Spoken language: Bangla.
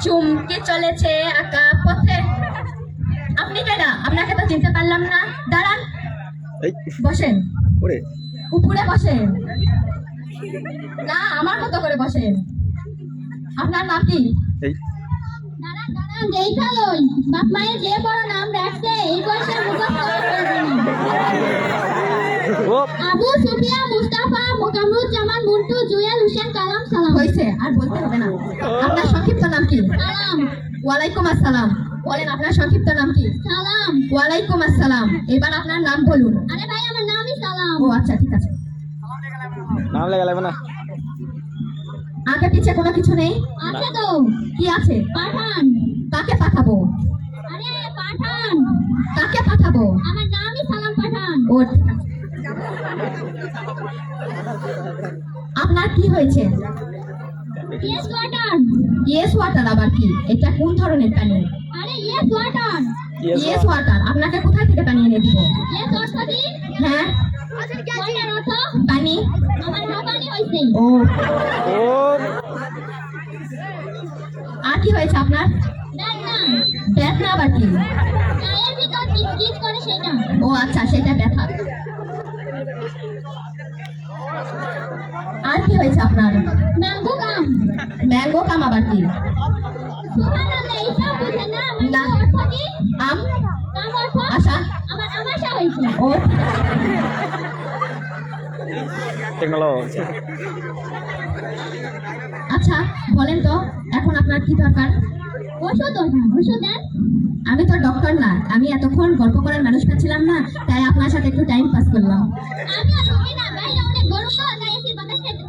চুমকে চলেছে আঁকা পথে। আপনি কেডা? আপনাকে তো চিনতে পারলাম না। দাঁড়ান, বসেন, উপরে বসেন। না, আমার মতো করে বসেন। আপনার নাম কি? দাঁড়ান দাঁড়ান, দেখা লই। বাপ মায়ের যে বড় নাম রাখছে এই বয়সে মুখস্থ করবে না। আবু সুফিয়া মুস্তাফা কামরুজ্জামান মন্টু জুয়েল হোসেন কালাম সালাম। হয়েছে, আর বলতে হবে না। আপনার সংক্ষিপ্ত নাম কি? সালাম। ওয়ালাইকুম আসসালাম। বলেন, আপনার সংক্ষিপ্ত নাম কি? সালাম। ওয়ালাইকুম আসসালাম। এবার আপনার নাম বলুন। আরে ভাই, আমার নামই সালাম। ও আচ্ছা, ঠিক আছে। নাম লেখা লাগবে না। আগে পিছে কোনো কিছু নেই? আছে তো। কি আছে? পাঠান। কাকে পাঠাবো? আরে পাঠান। কাকে পাঠাবো? আমার নামই সালাম পাঠান। ও ঠিক আছে। আপনার কি হয়েছে? Yes water. ইয়েস ওয়াটার আবার কি? এটা কোন ধরনের পানি? আরে ইয়েস ওয়াটার। Yes water. আপনাকে কোথায় থেকে পানি এনে দিব? ইয়েস অর্থ কি? হ্যাঁ, ওয়াটার অর্থ পানি। আমার হাঁপানি হইছে। ও, ও আর কি হয়েছে আপনার? ব্যথা। ব্যথা আবার কি? গায়ের ভিতর কিচকিচ করে সেটা। ও আচ্ছা, সেটা ব্যথা। আর কি হয়েছে আপনার? ম্যাঙ্গো কাম। ম্যাঙ্গো কাম আবার কি? সুবহানাল্লাহ, এইসব বুঝে না। না। ম্যাঙ্গো অর্থ কি? আম। কাম অর্থ আশা। আমার আমাশা হইছে। ও টেকনোলজি। আচ্ছা, বলেন তো এখন আপনার কি দরকার? ওষুধ দরকার। ওষুধ দেন। আমি তো ডক্টর না, আমি এতক্ষণ গল্প করার মানুষ পাচ্ছিলাম না, তাই আপনার সাথে একটু টাইম পাস করলাম। আমিও রুগী না, বাইরে অনেক গরম তো, তাই এসি বাতাস খেতে।